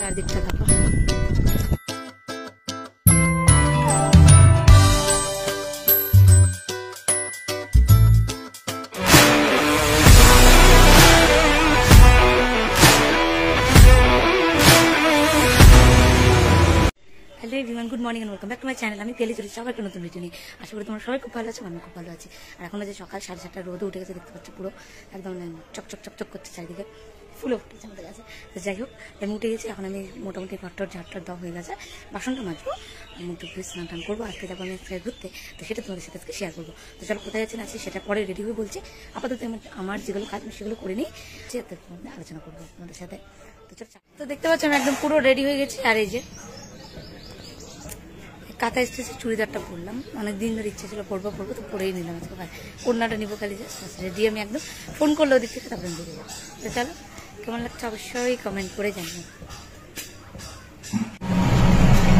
চারদিকটা দেখো। Hello everyone, good morning and welcome back to my channel. আমি পেলে চলেছি সবাই একটা নতুন ভিডিও নিয়ে। আশা করি তোমরা সবাই খুব ভালো আছো, আমি খুব ভালো আছি। আর এখন যে সকাল 7:30 রোদে উঠে গেছে, দেখতে পাচ্ছ পুরো একদম চকচক চকচক করছে, চারিদিকে ফুলে উঠেছে আমাদের কাছে। তো যাই হোক, আমি উঠে গেছি। এখন আমি মোটামুটি ঘরটার ঝাড়টার দেওয়া হয়ে গেছে, বাসনটা মাজবো, আমি একটু স্নান টান করবো। আজকে যাবো আমি এক ঘুরতে, তো সেটা তোমাদের সাথে আজকে শেয়ার করবো। তো চলো কোথায় যাচ্ছেন আছি সেটা পরে রেডি হয়ে বলছি। আপাতত আমার যেগুলো কাজ আমি সেগুলো করে নিই, সেটা আলোচনা করবো তোমাদের সাথে। তো চল, তো দেখতে পাচ্ছ আমি একদম পুরো রেডি হয়ে গেছি। আর এই যে কাঁথা স্টেজে চুড়িদারটা পরলাম, অনেকদিন ধরে ইচ্ছে ছিল পরবো তো পরেই নিলাম আজকে। ভাই ওড়নাটা নিবো খালি, জাস্ট রেডি আমি একদম। ফোন করলো ওদিক থেকে, তারপরে বেরিয়ে যাবো। তো চলো, কেমন লাগছে অবশ্যই কমেন্ট করে জানিও।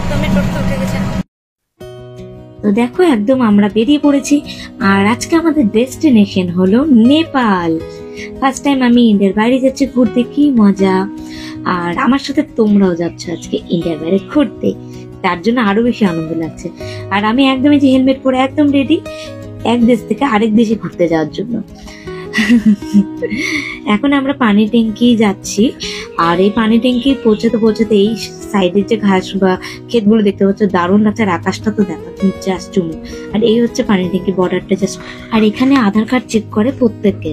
তো আমি টোটো উঠে গেছি। তো দেখো একদম আমরা বেরিয়ে পড়েছি। আর আজকে আমাদের ডেস্টিনেশন হলো নেপাল। ফার্স্ট টাইম আমি ইন্ডিয়ার বাইরে যাচ্ছি ঘুরতে, কি মজা। আর আমার সাথে তোমরাও যাচ্ছ আজকে ইন্ডিয়ার বাইরে ঘুরতে, তার জন্য আরো বেশি আনন্দ লাগছে। আর আমি একদমই যে হেলমেট পরে একদম রেডি, এক দেশ থেকে আরেক দেশে ঘুরতে যাওয়ার জন্য। এখন আমরা পানি ট্যাঙ্কি যাচ্ছি। আর এই পানি ট্যাঙ্কি পৌঁছাতে এই সাইডের যে ঘাস বা ক্ষেতগুলো দেখতে পাচ্ছ, দারুণ লাগছে। আর আকাশটা তো দেখো জাস্ট চুমু। আর এই হচ্ছে পানি ট্যাঙ্কি বর্ডারটা জাস্ট। আর এখানে আধার কার্ড চেক করে প্রত্যেককে।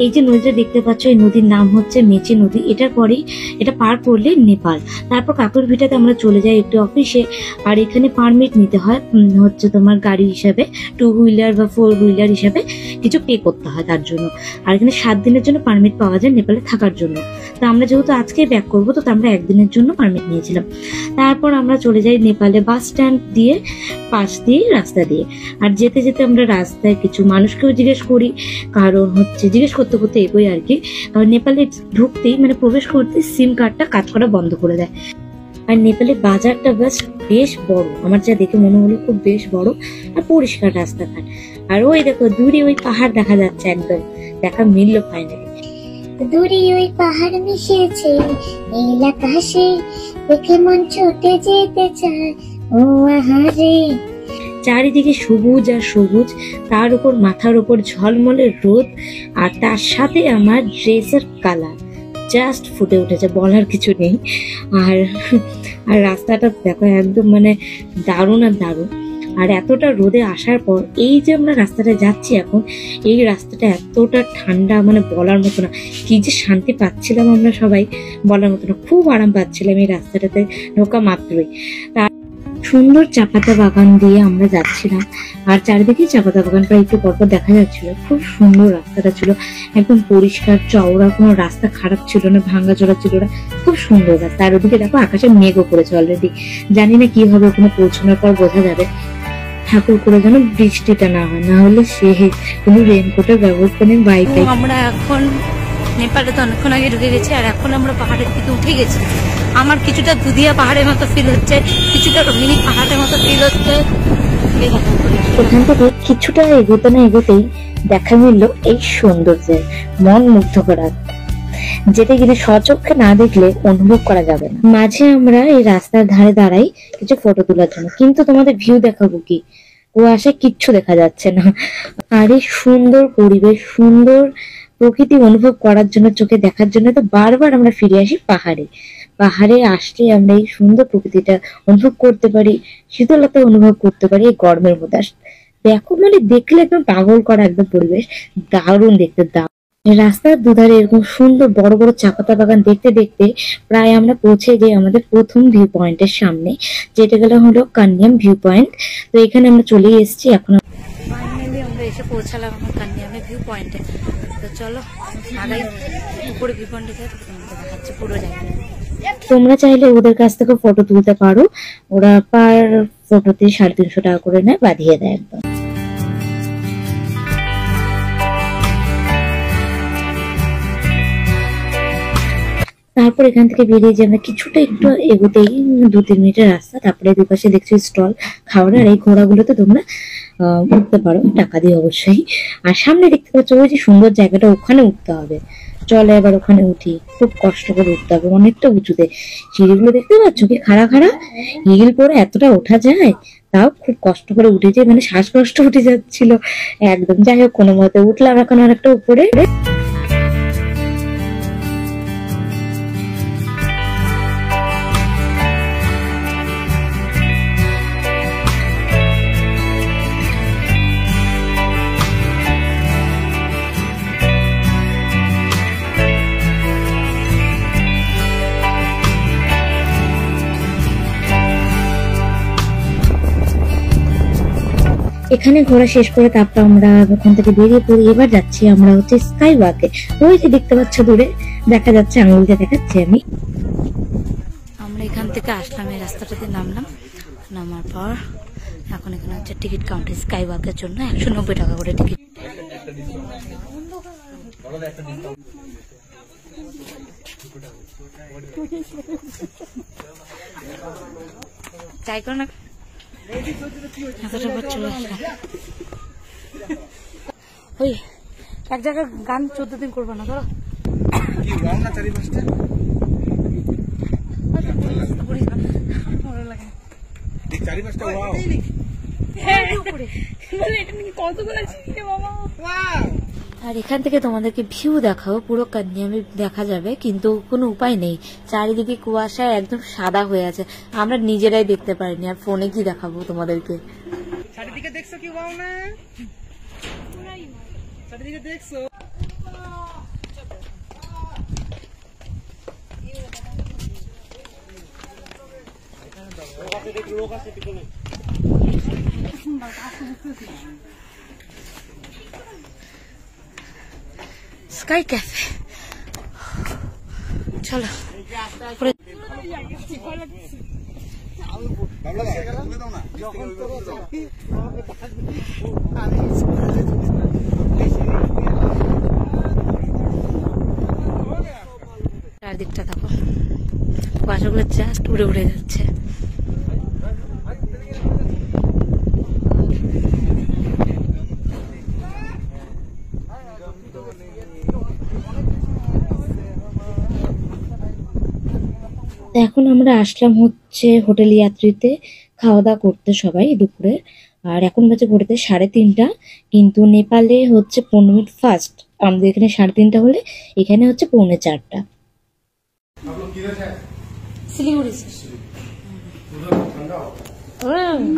এই যে নদীটা দেখতে পাচ্ছ, এই নদীর নাম হচ্ছে মেচি নদী। এটার পরেই এটা পার করলে নেপাল। তারপর কাকুর ভিটাতে আমরা চলে যাই একটি অফিসে। আর এখানে পারমিট নিতে হয়, হচ্ছে তোমার গাড়ি হিসাবে 2 হুইলার বা 4 হুইলার হিসাবে কিছু পে করতে হয় তার জন্য। আর এখানে 7 দিনের জন্য পারমিট পাওয়া যায় নেপালে থাকার জন্য। তো আমরা যেহেতু আজকে ব্যাক করবো, তো আমরা 1 দিনের জন্য পারমিট নিয়েছিলাম। তারপর আমরা চলে যাই নেপালে বাস স্ট্যান্ড দিয়ে, পাশ দিয়ে, রাস্তা দিয়ে। আর যেতে যেতে আমরা রাস্তায় কিছু মানুষকেও জিজ্ঞেস করি, কারণ হচ্ছে জিজ্ঞেস করতে করতে এগোই আর কি। কারণ নেপালে ঢুকতেই মানে প্রবেশ করতে সিম কার্ডটা কাজ করা বন্ধ করে দেয়। আর নেপালের বাজারটা বেশ বড়, আমার যা দেখে মনে হলো খুব বেশ বড়। আর পরিষ্কার রাস্তাঘাট। আর ওই দেখো দূরে ওই পাহাড় দেখা যাচ্ছে, একদম দেখা মিললো ফাইনালি। দূরে ওই পাহাড় মিশেছে নীল আকাশে, দেখে মন ছুটে যেতে চায় ও আহারে। চারিদিকে সবুজ আর সবুজ, তার উপর মাথার উপর ঝলমলে রোদ। আর তার সাথে আমার ড্রেসের কালার জাস্ট ফুটে উঠেছে, বলার কিছু নেই। আর আর রাস্তাটা দেখো একদম মানে দারুণ আর দারুণ। আর এতটা রোদে আসার পর এই যে আমরা রাস্তাটা যাচ্ছি এখন, এই রাস্তাটা এতটা ঠান্ডা, মানে বলার মতো না। কি যে শান্তি পাচ্ছিলাম আমরা সবাই, বলার মতো না। খুব আরাম পাচ্ছিলাম এই রাস্তাটাতে ঢোকা মাত্রই। তার সুন্দর চাপাতা বাগান দিয়ে আমরা যাচ্ছিলাম। আর চারিদিকে চাপাতা বাগান প্রায় একটু পরপর দেখা যাচ্ছিল। খুব সুন্দর রাস্তাটা ছিল, একদম পরিষ্কার চওড়া, কোনো রাস্তা খারাপ ছিল না, ভাঙ্গা চোরা ছিল না, খুব সুন্দর রাস্তা। আর ওদিকে দেখো আকাশে মেঘও পড়েছে অলরেডি, জানি না কি হবে, ওখানে পৌঁছানোর পর বোঝা যাবে। ঠাকুর করে যেন বৃষ্টিটা না হয়, না হলে সে কোনো রেনকোটের ব্যবস্থা নেই বাইকে। আমরা এখন নেপালে তো অনেকক্ষণ আগে ঢুকে গেছি। আর এখন আমরা পাহাড়ের দিকে উঠে গেছি। আমার কিছুটা দুধিয়া পাহাড়ের মতো ফিল হচ্ছে, কিছুটা রোহিণী পাহাড়ের মতো ফিল হচ্ছে। ওখান থেকে কিছুটা এগোতে না এগোতেই দেখা মিলল এই সৌন্দর্যের মন মুগ্ধ করা, যেটা কিন্তু স্বচক্ষে না দেখলে অনুভব করা যাবে না। মাঝে আমরা এই রাস্তার ধারে দাঁড়াই কিছু ফটো তোলার জন্য, কিন্তু তোমাদের ভিউ দেখাবো কি, কুয়াশা কিচ্ছু দেখা যাচ্ছে না। আর এই সুন্দর পরিবেশ, সুন্দর প্রকৃতি অনুভব করার জন্য, চোখে দেখার জন্য তো বারবার আমরা ফিরে আসি পাহাড়ে। পাহাড়ে আসলে আমরা এই সুন্দর প্রকৃতিটা অনুভব করতে পারি, শীতলতা অনুভব করতে পারি এই গরমের মধ্যে। দেখো মানে দেখলে একদম পাগল করা একদম পরিবেশ, দারুণ দেখতে। রাস্তার দুধারে এরকম সুন্দর বড় বড় চাপাতা বাগান দেখতে দেখতে প্রায় আমরা পৌঁছে যাই আমাদের প্রথম ভিউ পয়েন্টের সামনে, যেটা গেল হলো কান্যাম ভিউ পয়েন্ট। তো এখানে আমরা চলে এসেছি। এখন ফাইনালি আমরা এসে পৌঁছালাম আমার কান্যামে ভিউ পয়েন্টে। তো চলো আগাই উপরে ভিউ পয়েন্টে যাই, দেখাচ্ছে পুরো জায়গাটা। তোমরা চাইলে ওদের কাছ থেকে ফটো তুলতে পারো, ওরা পার ফটোতে 350 টাকা করে নেয়, বাঁধিয়ে দেয় একদম। তারপর এখান থেকে বেরিয়ে যে আমরা কিছুটা একটু এগোতেই 2-3 মিনিটের রাস্তা, তারপরে দুপাশে দেখছি স্টল খাওয়ার। আর এই ঘোড়াগুলোতে তোমরা উঠতে পারো টাকা দিয়ে অবশ্যই। আর সামনে দেখতে পাচ্ছ ওই যে সুন্দর জায়গাটা, ওখানে উঠতে হবে। চলে আবার ওখানে উঠি, খুব কষ্ট করে উঠতে হবে, অনেকটা উঁচুতে। সিঁড়িগুলো দেখতে পাচ্ছ কি খাড়া খাড়া, হিল পরে এতটা ওঠা যায়, তাও খুব কষ্ট করে উঠেছে, মানে শ্বাসকষ্ট উঠে যাচ্ছিল একদম। যাই হোক কোনো মতে উঠলাম এখন অনেকটা উপরে। এখানে ঘোরা শেষ করে তারপর আমরা ওখান থেকে বেরিয়ে পড়ি। এবার যাচ্ছি আমরা হচ্ছে স্কাই ওয়াকে। ওই যে দেখতে পাচ্ছ দূরে দেখা যাচ্ছে, আঙুলটা দেখাচ্ছি আমি। আমরা এখান থেকে আসলাম, এই রাস্তাটাতে নামলাম, নামার পর এখন এখানে হচ্ছে টিকিট কাউন্টার স্কাই ওয়াকের জন্য 190 টাকা করে টিকিট। চাই করো না, এতটা পর চলে আসলাম। ওই এক জায়গায় গান 14 দিন করবো না, ধরো আর এখান থেকে তোমাদেরকে ভিউ দেখাও, পুরো কান্যামি দেখা যাবে, কিন্তু কোনো উপায় নেই, চারিদিকে কুয়াশায় একদম সাদা হয়ে আছে, আমরা নিজেরাই দেখতে পারিনি, আর ফোনে কি দেখাবো তোমাদেরকে। চারিদিকে দেখছো কি বাও না, চারিদিকে দেখছো। স্কাই ক্যাফে, চলো চারদিকটা দেখো, কুয়াশাগুলো জাস্ট উড়ে উড়ে যাচ্ছে। এখন আমরা আসলাম হচ্ছে হোটেল ইয়াত্রীতে খাওয়া দাওয়া করতে সবাই দুপুরে। আর এখন বাজে ঘড়িতে 3:30, কিন্তু নেপালে হচ্ছে 15 মিনিট ফাস্ট। আমাদের এখানে 3:30 হলে এখানে হচ্ছে 3:45। सिलीगुड़ी से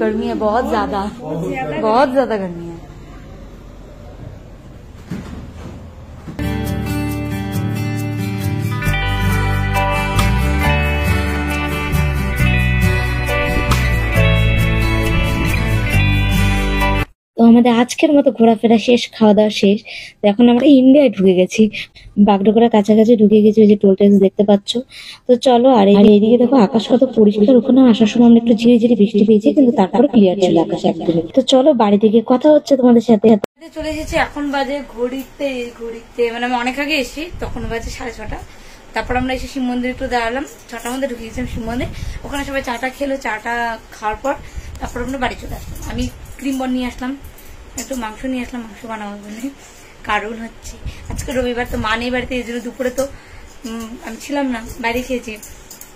गर्मी है, बहुत ज्यादा गर्मी है। তো আমাদের আজকের মতো ঘোরাফেরা শেষ, খাওয়া দাওয়া শেষ। তো এখন আমরা ইন্ডিয়ায় ঢুকে গেছি, বাগডোগরার কাছাকাছি ঢুকে গেছি, ওই যে টোল ট্যাক্স দেখতে পাচ্ছ। তো চলো, আর এইদিকে দেখো আকাশ কত পরিষ্কার। ওখানে আসার সময় আমরা একটু ঝিরিঝিরি বৃষ্টি পেয়েছি, কিন্তু তারপরে ক্লিয়ার ছিল আকাশ একদমই। তো চলো বাড়ি থেকে কথা হচ্ছে তোমাদের সাথে। চলে এসেছি, এখন বাজে ঘড়িতে মানে আমি অনেক আগে এসেছি, তখন বাজে 6:30। তারপর আমরা এসে শিব মন্দির একটু দাঁড়ালাম, 6টার মধ্যে ঢুকে গেছিলাম শিব মন্দির। ওখানে সবাই চাটা খেলো, চাটা খাওয়ার পর তারপর আমরা বাড়ি চলে আসলাম। আমি ক্রিম বন নিয়ে আসলাম, একটু মাংস নিয়ে আসলাম, মাংস বানাবো বলে। কারণ হচ্ছে আজকে রবিবার, তো মা নেই বাড়িতে, এই জন্য দুপুরে তো আমি ছিলাম না, বাইরে খেয়েছি।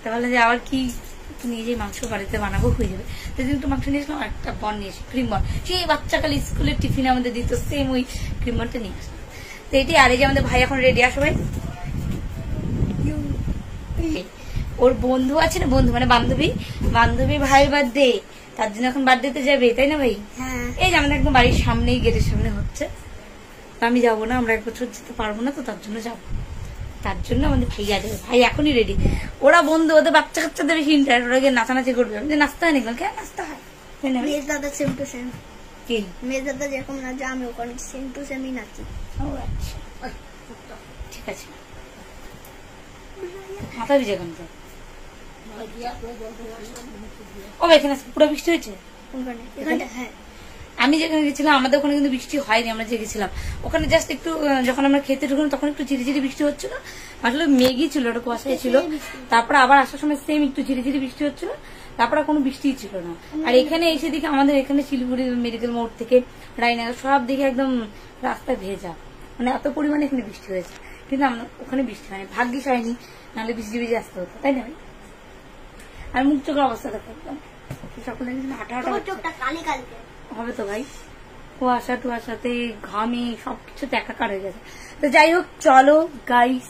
তাহলে যে আবার কি নিয়ে যাই, মাংস বাড়িতে বানাবো, হয়ে যাবে। তো একটু মাংস নিয়ে আসলাম, একটা বন নিয়ে এসি, ক্রিম বন, সেই বাচ্চাকালে স্কুলের টিফিনে আমাদের দিত, সেম ওই ক্রিম বনটা নিয়ে আসলাম। তো এটি, আর এই যে আমাদের ভাই এখন রেডি আসবে, ওর বন্ধু আছে না, বন্ধু মানে বান্ধবী ভাইয়ের বার্থডে, তার জন্য এখন বার্থডেতে যাবে, তাই না ভাই? এই যে আমাদের একদম বাড়ির সামনেই, গেটের সামনে হচ্ছে। আমি যাবো না, আমরা 1 বছর যেতে পারবো না, তো তার জন্য যাবো, তার জন্য আমাদের ভাইয়া যাবে। ভাই এখনই রেডি, ওরা বন্ধু, ওদের বাচ্চা কাচ্চাদের বেশি ইন্টারেস্ট, ওরা গিয়ে নাচানাচি করবে। যে নাচতে হয় না, কেন নাচতে হয়? মেজদাদা সেম টু সেম, কি মেজদাদা যেরকম নাচে আমি ওখানে সেম টু সেমই নাচি। ও আচ্ছা, ঠিক আছে। মাথা ভিজে কেন তো? ও এখানে পুরো বৃষ্টি হয়েছে কোনখানে? এখানটা? হ্যাঁ, আমি যেখানে গেছিলাম আমাদের ওখানে কিন্তু বৃষ্টি হয়নি। আমরা যে গেছিলাম ওখানে জাস্ট একটু, যখন আমরা খেতে ঢুকলাম তখন একটু ঝিরিঝিরি বৃষ্টি হচ্ছিল, আসলে মেঘই ছিল, ওটা কুয়াশাই ছিল। তারপর আবার আসার সময় সেম একটু ঝিরিঝিরি বৃষ্টি হচ্ছিল, তারপরে কোনো বৃষ্টিই ছিল না। আর এখানে এসে দিকে আমাদের এখানে শিলিগুড়ি মেডিকেল মোড় থেকে রায়নগর সব দিকে একদম রাস্তা ভেজা, মানে এত পরিমাণে এখানে বৃষ্টি হয়েছে। কিন্তু আমরা ওখানে বৃষ্টি হয়নি, ভাগ্যিস হয়নি, নাহলে বৃষ্টি ভিজে আসতে হতো, তাই না ভাই? আর মুখ চোখের অবস্থা দেখো একদম সকলে হাঁটা হাঁটা হবে তো ভাই, কুয়াশা টুয়াশাতে ঘামে সবকিছু একাকার হয়ে গেছে। তো যাই হোক, চলো গাইস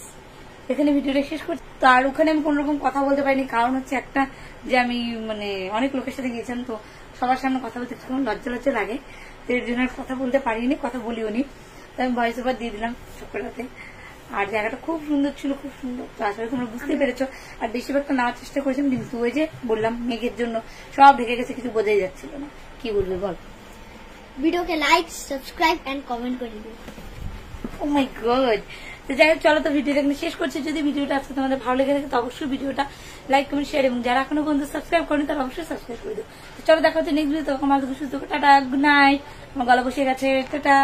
এখানে ভিডিওটা শেষ করছি। তো আর ওখানে আমি কোন রকম কথা বলতে পারিনি, কারণ হচ্ছে একটা যে আমি মানে অনেক লোকের সাথে গিয়েছিলাম, তো সবার সামনে কথা বলতে একটু লজ্জা লজ্জা লাগে, তো এর জন্য কথা বলতে পারিনি, কথা বলিও নি। তো আমি ভয়েস ওভার দিয়ে দিলাম সকালতে। আর জায়গাটা খুব সুন্দর ছিল, খুব সুন্দর। তো আসলে তোমরা বুঝতে পেরেছো। আর বেশিরভাগটা নেওয়ার চেষ্টা করেছিলাম, কিন্তু ওই যে বললাম মেঘের জন্য সব ঢেকে গেছে, কিছু বোঝাই যাচ্ছিল না। কি বলবে বল? ভিডিওকে লাইক, সাবস্ক্রাইব এন্ড কমেন্ট করে দিও। ও মাই গড। তো যাই হোক, চলো তো ভিডিওটা এখানে শেষ করছি। যদি ভিডিওটা আজকে তোমাদের ভালো লেগে থাকে তো অবশ্যই ভিডিওটা লাইক কমেন্ট শেয়ার, এবং যারা এখনো পর্যন্ত সাবস্ক্রাইব করেনি তারা অবশ্যই সাবস্ক্রাইব করে দিও। চলো দেখা হচ্ছে নেক্সট ভিডিও। তখন আমার সুস্থ, টাটা, গুড নাইট। আমার গলা বসে গেছে, টাটা।